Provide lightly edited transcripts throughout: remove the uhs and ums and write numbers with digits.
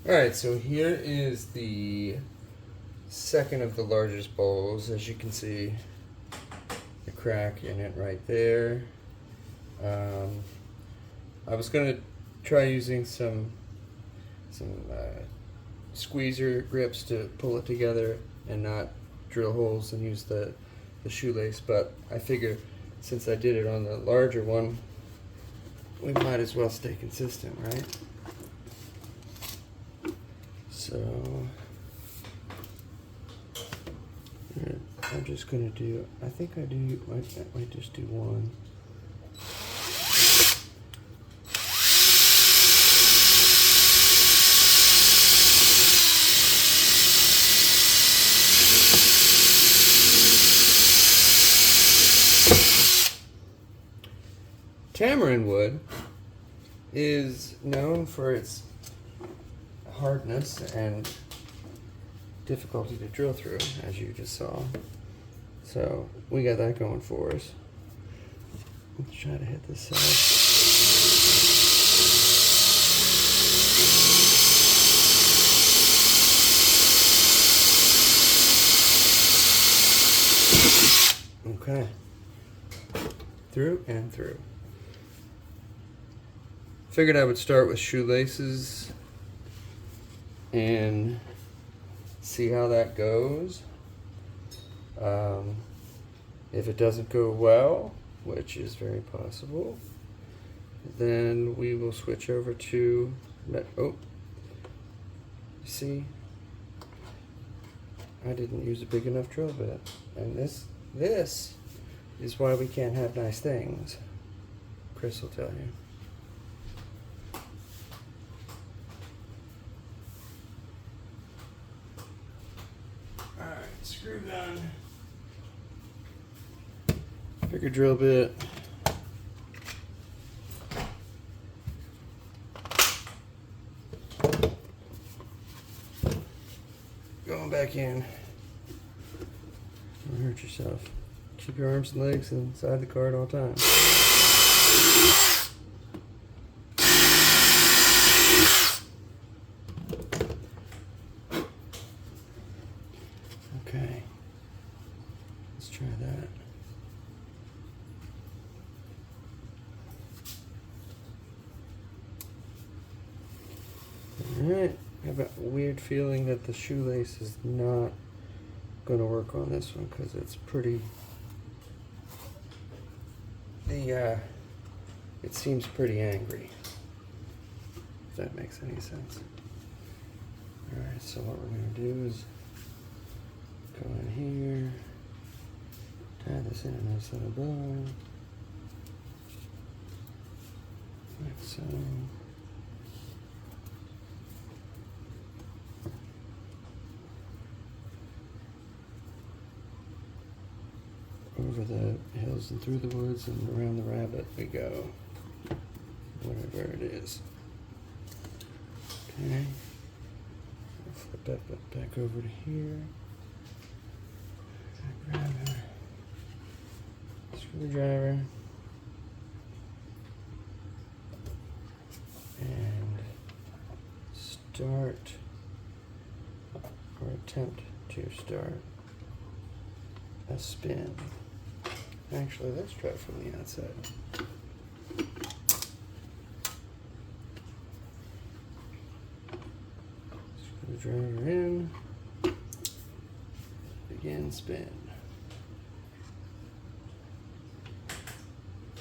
Alright, so here is the second of the largest bowls. As you can see, the crack in it right there. I was going to try using some squeezer grips to pull it together and not drill holes and use the shoelace, but I figure since I did it on the larger one, we might as well stay consistent, right? So I'm just gonna do, I think I might just do one. Tamarind wood is known for its hardness and difficulty to drill through, as you just saw. So we got that going for us. Let's try to hit this side. Okay. Through and through. Figured I would start with shoelaces and see how that goes. If it doesn't go well, which is very possible, then we will switch over to, oh, see, I didn't use a big enough drill bit, and this is why we can't have nice things. Chris will tell you. Screw gun, bigger drill bit, going back in. Don't hurt yourself. Keep your arms and legs inside the car at all times. Okay, let's try that. Alright, I have a weird feeling that the shoelace is not going to work on this one because it's pretty, it seems pretty angry, if that makes any sense. Alright, so what we're going to do is go in here, tie this in a nice little bow, like so. Over the hills and through the woods and around the rabbit we go, whatever it is. Okay, I'll flip that back over to here. Grab a screwdriver and start, or attempt to start, a spin. Actually, let's try it from the outside. Screwdriver in, begin spin.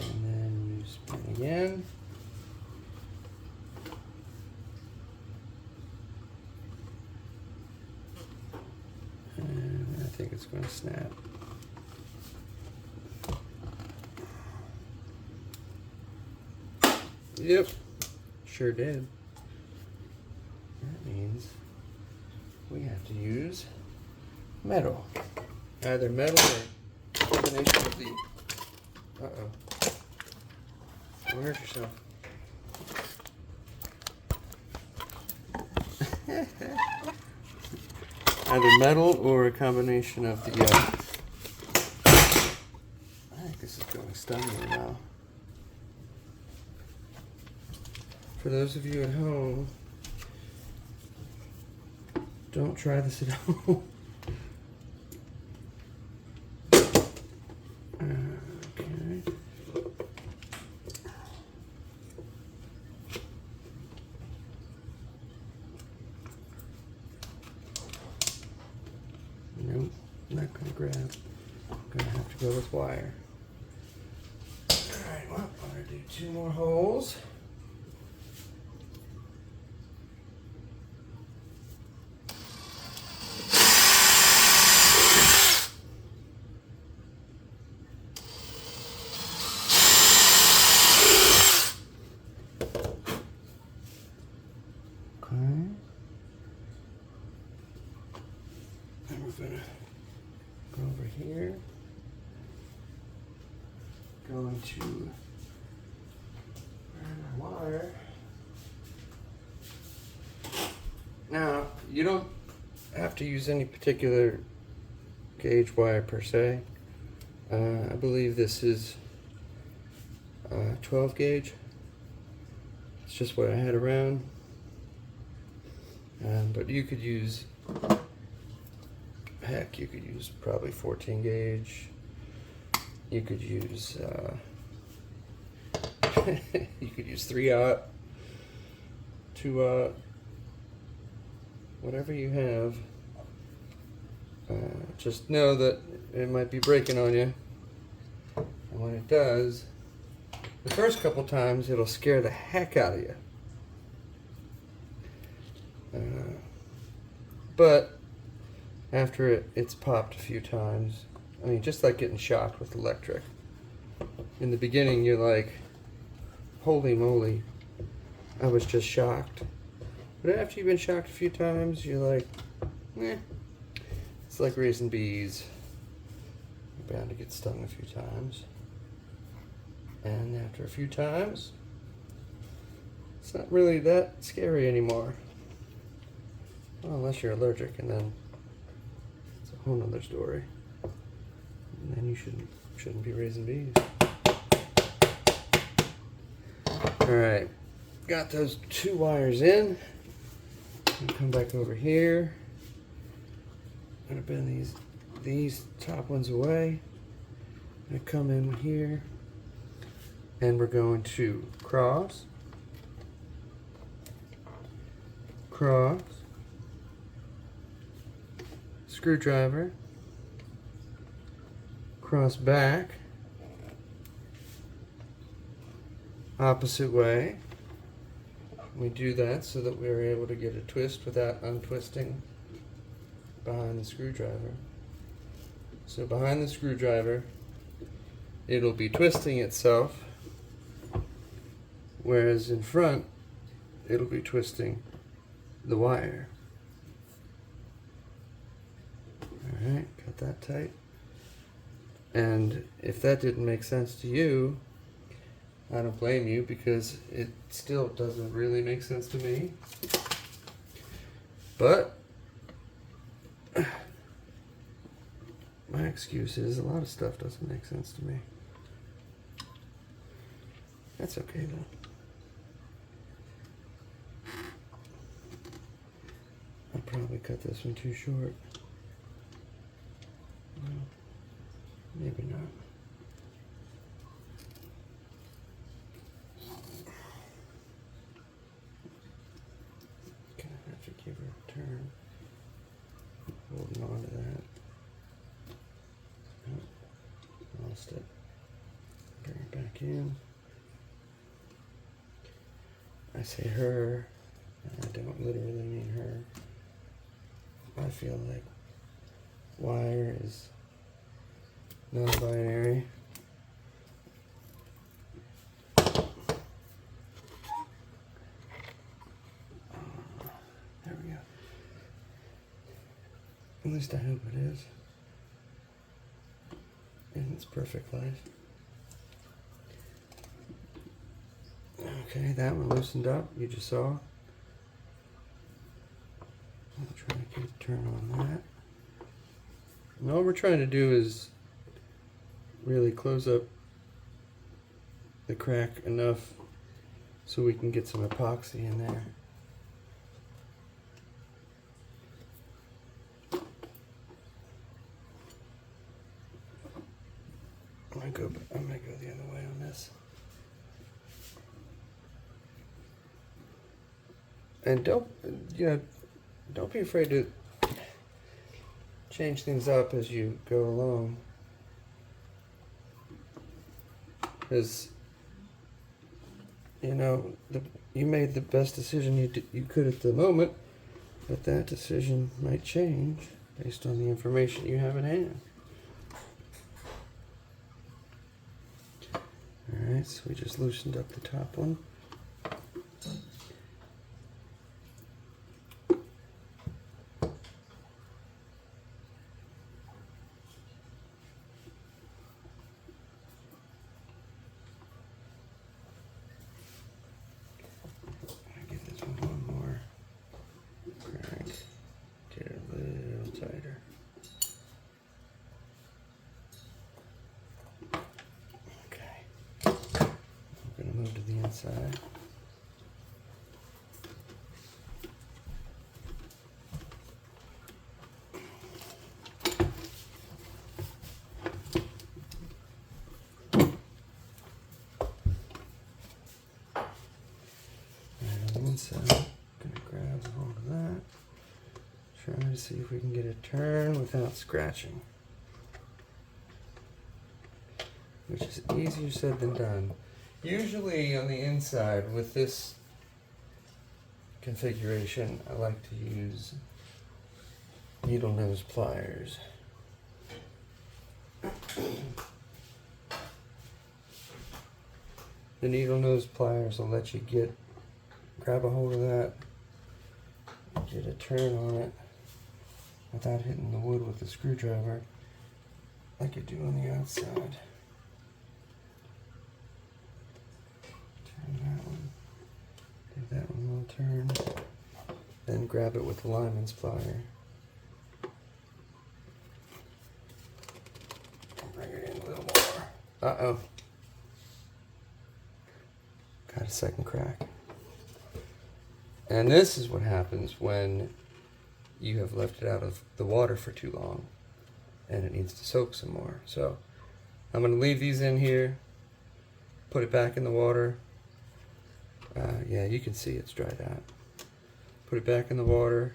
And then you spin again. And I think it's going to snap. Yep, sure did. That means we have to use metal. Either metal or a combination of the... Uh-oh. Don't hurt yourself. Either metal or a combination of the... I think this is going stunningly well. For those of you at home, Don't try this at home. Okay. Nope, not gonna grab. I'm gonna have to go with wire. Alright, well, I'm gonna do 2 more holes. We're gonna go over here. Going to run our wire. Now, you don't have to use any particular gauge wire per se. I believe this is 12 gauge. It's just what I had around. But you could use, heck, you could use probably 14 gauge. You could use, you could use 3/0, 2/0, whatever you have. Just know that it might be breaking on you. And when it does, the first couple times it'll scare the heck out of you. But after it's popped a few times, I mean, just like getting shocked with electric. In the beginning, you're like, holy moly, I was just shocked. But after you've been shocked a few times, you're like, eh, it's like raising bees. You're bound to get stung a few times. And after a few times, it's not really that scary anymore. Well, unless you're allergic, and then it's a whole nother story. And then you shouldn't be raising bees. Alright, got those 2 wires in. I'm gonna come back over here. I'm gonna bend these top ones away. I'm gonna come in here, and we're going to cross, screwdriver, cross back, opposite way. We do that so that we're able to get a twist without untwisting behind the screwdriver. So behind the screwdriver, it'll be twisting itself, whereas in front, it'll be twisting the wire. Alright, got that tight. And if that didn't make sense to you, I don't blame you, because it still doesn't really make sense to me. But my excuse is a lot of stuff doesn't make sense to me. That's okay though. I'll probably cut this one too short. No, maybe not. Gonna have to give her a turn. Holding on to that. Oh, lost it. Bring it back in. I say her, and I don't literally mean her. I feel like wire is non-binary. There we go. At least I hope it is. In its perfect life. Okay, that one loosened up, you just saw. I'll try to get a turn on that. And all we're trying to do is really close up the crack enough so we can get some epoxy in there. I'm gonna go the other way on this. And don't be afraid to change things up as you go along, because you made the best decision you could at the moment, but that decision might change based on the information you have in hand. Alright, so we just loosened up the top one. Give this one more crank. Get it a little tighter. I'm going to move to the inside. And on the inside, I'm going to grab a hold of that. Try to see if we can get a turn without scratching, which is easier said than done. Usually on the inside with this configuration, I like to use needle nose pliers. The needle nose pliers will let you grab a hold of that, get a turn on it without hitting the wood with the screwdriver like you do on the outside. That one, give that one a little turn, then grab it with the lineman's plier. Bring it in a little more. Uh-oh. Got a second crack. And this is what happens when you have left it out of the water for too long and it needs to soak some more. So I'm going to leave these in here, put it back in the water. Yeah, you can see it's dried out. Put it back in the water,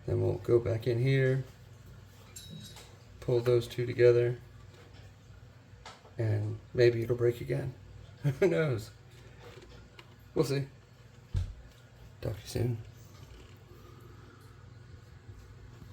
then we'll go back in here, pull those two together, and maybe it'll break again. Who knows? We'll see. Talk to you soon.